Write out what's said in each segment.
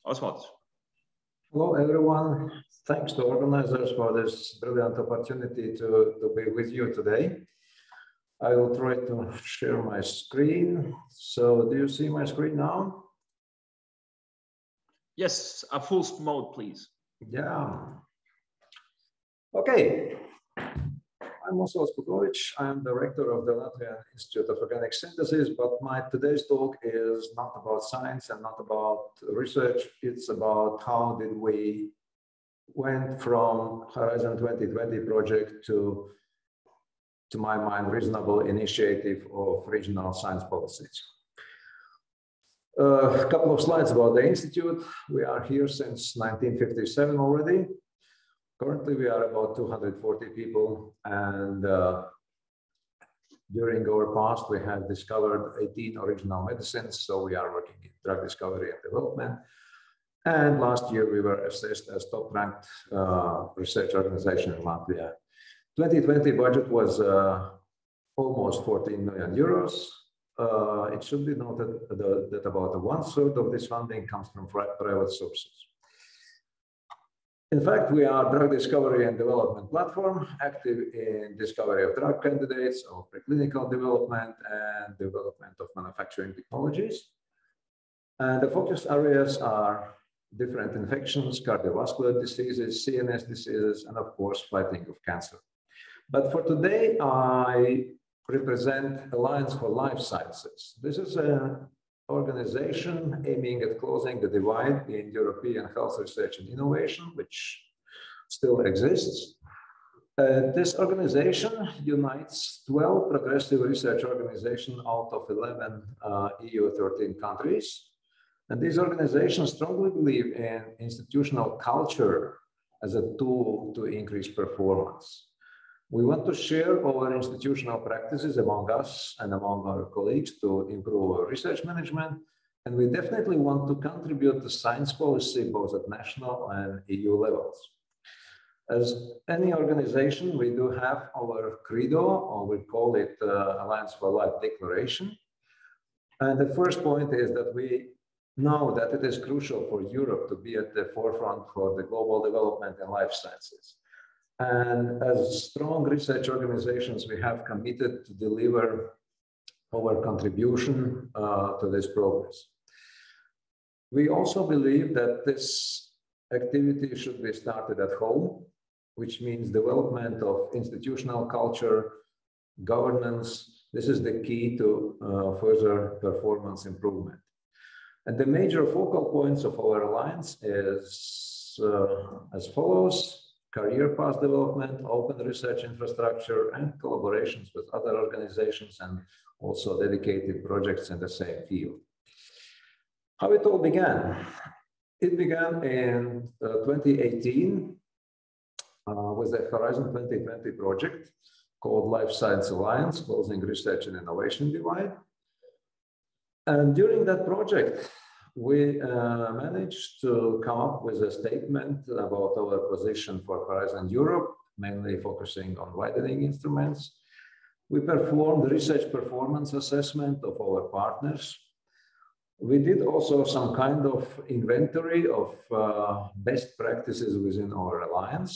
Osvalds. Hello, everyone. Thanks to organizers for this brilliant opportunity to be with you today. I will try to share my screen. So do you see my screen now? Yes, a full mode, please. Yeah. Okay. I'm Osvalds Pugovičs. I'm director of the Latvian Institute of Organic Synthesis, but my today's talk is not about science and not about research. It's about how did we went from Horizon 2020 project to my mind, reasonable initiative of regional science policies. A couple of slides about the Institute. We are here since 1957 already. Currently, we are about 240 people, and during our past, we have discovered 18 original medicines, so we are working in drug discovery and development. And last year, we were assessed as top-ranked research organization in Latvia. 2020 budget was almost 14 million euros. It should be noted that about 1/3 of this funding comes from private sources. In fact, we are a drug discovery and development platform, active in discovery of drug candidates, of preclinical development, and development of manufacturing technologies. And the focus areas are different infections, cardiovascular diseases, CNS diseases, and of course, fighting of cancer. But for today, I represent Alliance for Life Sciences. This is an organization aiming at closing the divide in European health research and innovation, which still exists. This organization unites 12 progressive research organizations out of 11 EU 13 countries. And these organizations strongly believe in institutional culture as a tool to increase performance. We want to share our institutional practices among us and among our colleagues to improve our research management. And we definitely want to contribute to science policy, both at national and EU levels. As any organization, we do have our credo, or we call it Alliance for Life Declaration. And the first point is that we know that it is crucial for Europe to be at the forefront for the global development in life sciences. And as strong research organizations, we have committed to deliver our contribution to this progress. We also believe that this activity should be started at home, which means development of institutional culture, governance. This is the key to further performance improvement. And the major focal points of our alliance is as follows: career path development, open research infrastructure, and collaborations with other organizations, and also dedicated projects in the same field. How it all began? It began in 2018 with the Horizon 2020 project called Life Science Alliance, Closing Research and Innovation Divide. And during that project, we managed to come up with a statement about our position for Horizon Europe, mainly focusing on widening instruments. We performed research performance assessment of our partners. We did also some kind of inventory of best practices within our alliance.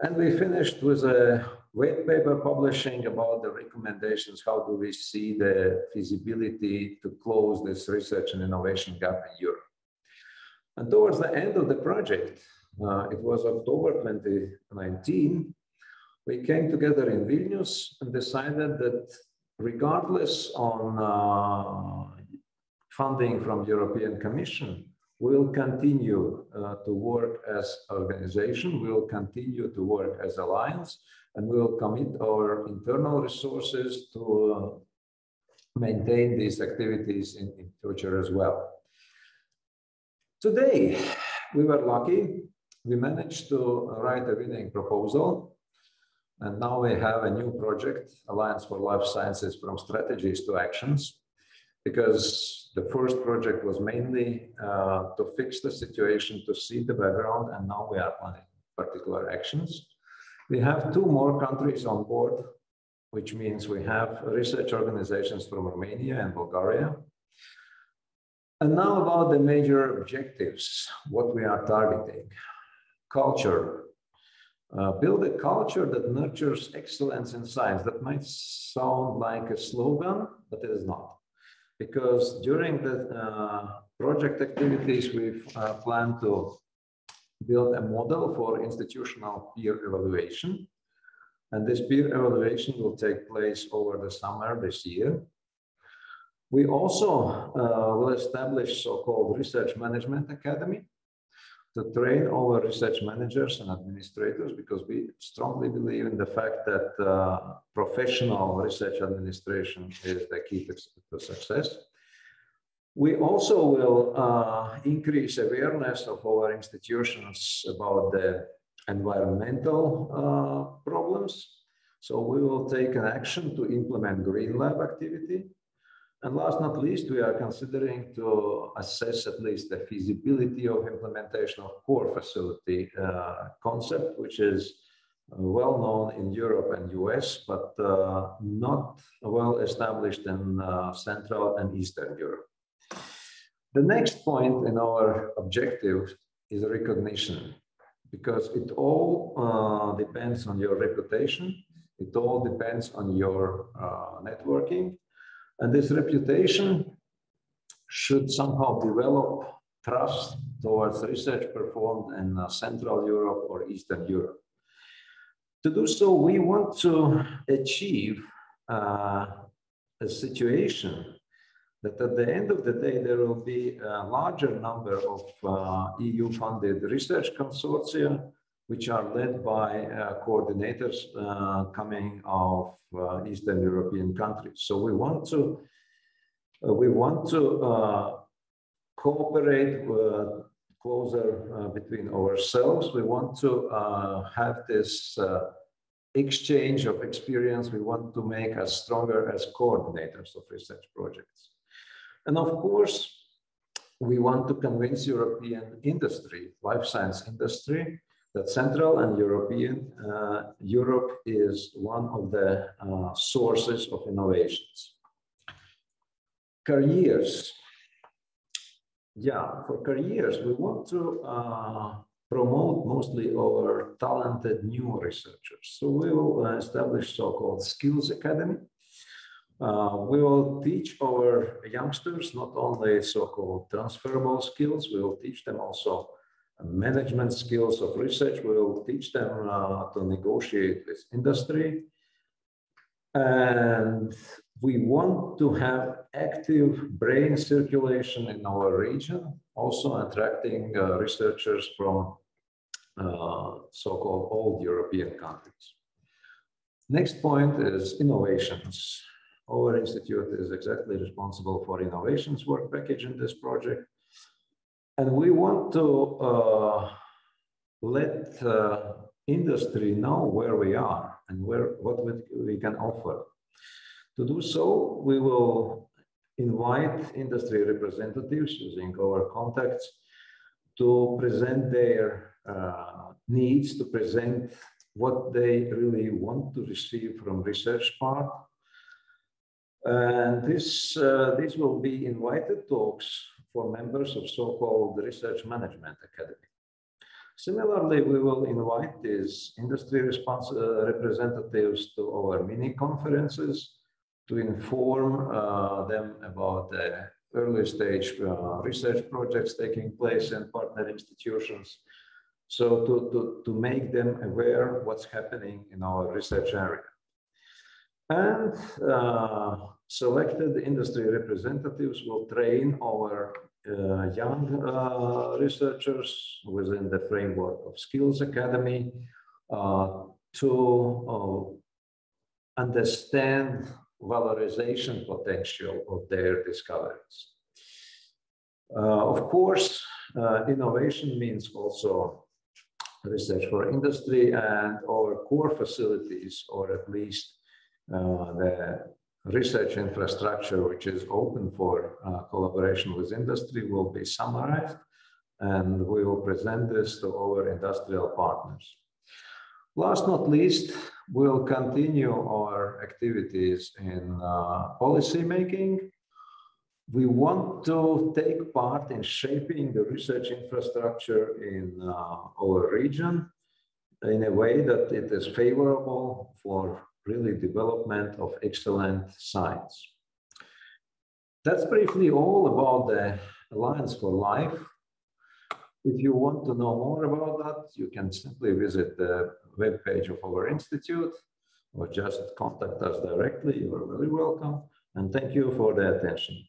And we finished with a white paper publishing about the recommendations. How do we see the feasibility to close this research and innovation gap in Europe? And towards the end of the project, it was October 2019, we came together in Vilnius and decided that regardless on funding from the European Commission, we'll continue to work as organization, we'll continue to work as alliance, and we'll commit our internal resources to maintain these activities in future as well. Today, we were lucky. We managed to write a winning proposal. And now we have a new project, Alliance for Life Sciences, from strategies to actions, because the first project was mainly to fix the situation, to see the background, and now we are planning particular actions. We have 2 more countries on board, which means we have research organizations from Romania and Bulgaria. And now about the major objectives, what we are targeting. Culture. Build a culture that nurtures excellence in science. That might sound like a slogan, but it is not. Because during the project activities, we've planned to build a model for institutional peer evaluation. And this peer evaluation will take place over the summer this year. We also will establish so-called Research Management Academy to train our research managers and administrators, because we strongly believe in the fact that professional research administration is the key to success. We also will increase awareness of our institutions about the environmental problems. So we will take an action to implement Green Lab activity. And last but not least, we are considering to assess at least the feasibility of implementation of core facility concept, which is well known in Europe and US, but not well established in Central and Eastern Europe. The next point in our objective is recognition, because it all depends on your reputation. It all depends on your networking. And this reputation should somehow develop trust towards research performed in Central Europe or Eastern Europe. To do so, we want to achieve a situation that at the end of the day, there will be a larger number of EU-funded research consortia, which are led by coordinators coming of Eastern European countries. So we want to cooperate closer between ourselves. We want to have this exchange of experience. We want to make us stronger as coordinators of research projects. And of course, we want to convince European industry, life science industry, that Central and Europe is one of the sources of innovations. Careers. Yeah, for careers, we want to promote mostly our talented new researchers. So we will establish so-called Skills Academy. We will teach our youngsters not only so-called transferable skills, we will teach them also management skills of research. We will teach them to negotiate with industry. And we want to have active brain circulation in our region, also attracting researchers from so-called old European countries. Next point is innovations. Our institute is exactly responsible for innovations work package in this project. And we want to let industry know where we are and what we can offer. To do so, we will invite industry representatives using our contacts to present their needs, to present what they really want to receive from research part. And these will be invited talks for members of so-called Research Management Academy. Similarly, we will invite these industry representatives to our mini conferences to inform them about the early stage research projects taking place in partner institutions. So to make them aware what's happening in our research area. And selected industry representatives will train our young researchers within the framework of Skills Academy to understand valorization potential of their discoveries. Of course, innovation means also research for industry, and our core facilities, or at least the research infrastructure which is open for collaboration with industry, will be summarized, and we will present this to our industrial partners. Last but not least, we'll continue our activities in policy making. we want to take part in shaping the research infrastructure in our region in a way that it is favorable for really development of excellent science. That's briefly all about the Alliance for Life. If you want to know more about that, you can simply visit the webpage of our institute or just contact us directly. You are very welcome. And thank you for the attention.